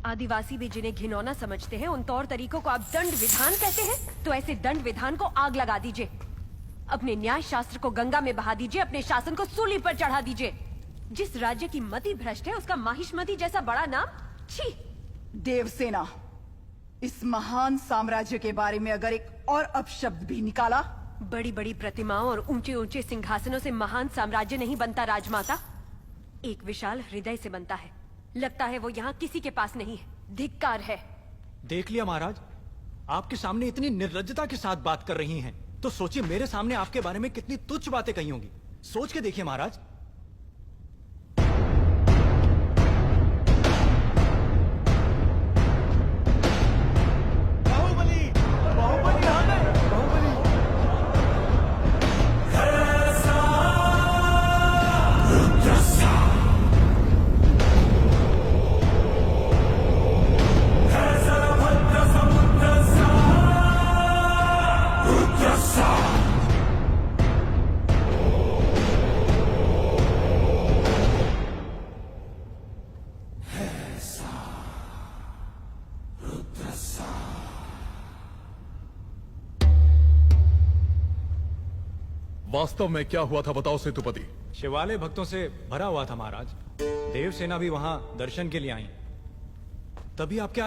आदिवासी भी जिन्हें घिनौना समझते हैं, उन तौर तरीकों को आप दंड विधान कहते हैं? तो ऐसे दंड विधान को आग लगा दीजिए, अपने न्याय शास्त्र को गंगा में बहा दीजिए, अपने शासन को सूली पर चढ़ा दीजिए। जिस राज्य की मति भ्रष्ट है, उसका माहिष्मति जैसा बड़ा नाम, छी! देवसेना, इस महान साम्राज्य के बारे में अगर एक और अपशब्द भी निकाला। बड़ी बड़ी प्रतिमाओं और ऊंचे ऊंचे सिंहासनों से महान साम्राज्य नहीं बनता राजमाता, एक विशाल हृदय से बनता है। लगता है वो यहाँ किसी के पास नहीं है। धिक्कार है। देख लिया महाराज, आपके सामने इतनी निर्लज्जता के साथ बात कर रही हैं, तो सोचिए मेरे सामने आपके बारे में कितनी तुच्छ बातें कही होंगी। सोच के देखिए महाराज। वास्तव में क्या हुआ था बताओ सेतुपति। शिवालय भक्तों से भरा हुआ था महाराज। देवसेना भी वहां दर्शन के लिए आई। तभी आपके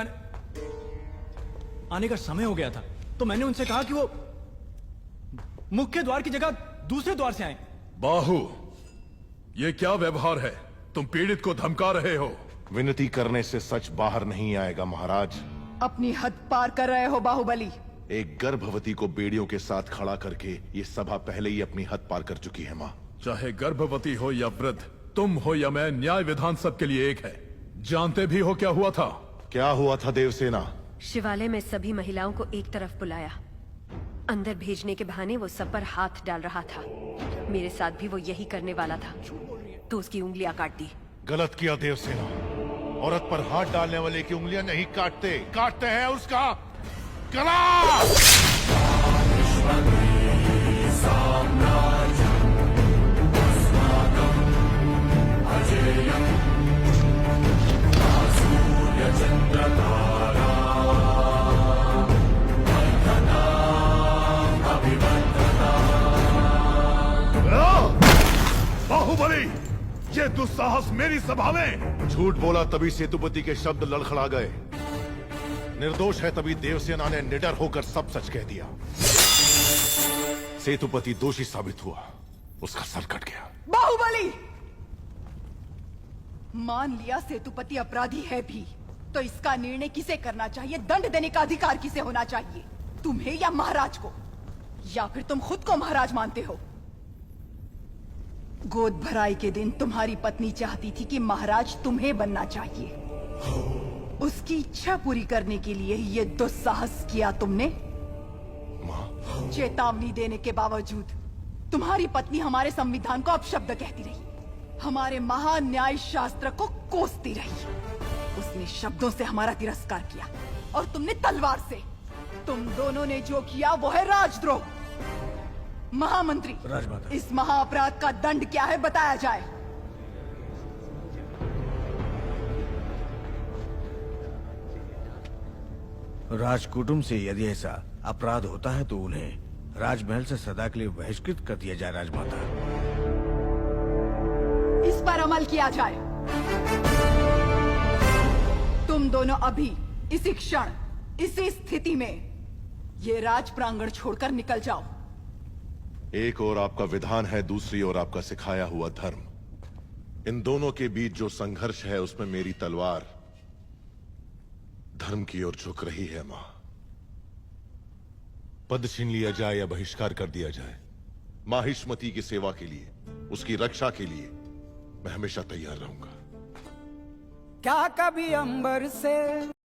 आने का समय हो गया था, तो मैंने उनसे कहा कि वो मुख्य द्वार की जगह दूसरे द्वार से आए। बाहु, ये क्या व्यवहार है? तुम पीड़ित को धमका रहे हो। विनती करने से सच बाहर नहीं आएगा महाराज। अपनी हद पार कर रहे हो बाहुबली। एक गर्भवती को बेड़ियों के साथ खड़ा करके ये सभा पहले ही अपनी हद पार कर चुकी है माँ। चाहे गर्भवती हो या वृद्ध, तुम हो या मैं, न्याय विधान सबके लिए एक है। जानते भी हो क्या हुआ था? क्या हुआ था देवसेना? शिवालय में सभी महिलाओं को एक तरफ बुलाया, अंदर भेजने के बहाने वो सब पर हाथ डाल रहा था। मेरे साथ भी वो यही करने वाला था, तो उसकी उंगलियां काट दी। गलत किया देवसेना। औरत पर हाथ डालने वाले की उंगलियां नहीं काटते, काटते हैं उसका गला। बाहुबली, ये दुस्साहस मेरी सभा में! झूठ बोला तभी सेतुपति के शब्द लड़खड़ा गए। निर्दोष है तभी देवसेना ने निडर होकर सब सच कह दिया। सेतुपति दोषी साबित हुआ, उसका सर कट गया। बाहुबली, मान लिया सेतुपति अपराधी है भी, तो इसका निर्णय किसे करना चाहिए, दंड देने का अधिकार किसे होना चाहिए, तुम्हें या महाराज को? या फिर तुम खुद को महाराज मानते हो? गोद भराई के दिन तुम्हारी पत्नी चाहती थी कि महाराज तुम्हें बनना चाहिए। उसकी इच्छा पूरी करने के लिए ये दुस्साहस किया तुमने। माँ, चेतावनी देने के बावजूद तुम्हारी पत्नी हमारे संविधान को अपशब्द कहती रही, हमारे महान न्याय शास्त्र को कोसती रही। उसने शब्दों से हमारा तिरस्कार किया और तुमने तलवार से। तुम दोनों ने जो किया वो है राजद्रोह। महामंत्री, इस महाअपराध का दंड क्या है बताया जाए। राजकुटुंब से यदि ऐसा अपराध होता है तो उन्हें राजमहल से सदा के लिए बहिष्कृत कर दिया जाए राजमाता। इस पर अमल किया जाए। तुम दोनों अभी, इसी क्षण, इसी स्थिति में ये राज प्रांगण छोड़कर निकल जाओ। एक ओर आपका विधान है, दूसरी ओर आपका सिखाया हुआ धर्म। इन दोनों के बीच जो संघर्ष है उसमें मेरी तलवार धर्म की ओर झुक रही है। मां, पद छीन लिया जाए या बहिष्कार कर दिया जाए, माहिष्मती की सेवा के लिए, उसकी रक्षा के लिए मैं हमेशा तैयार रहूंगा। क्या कभी अंबर से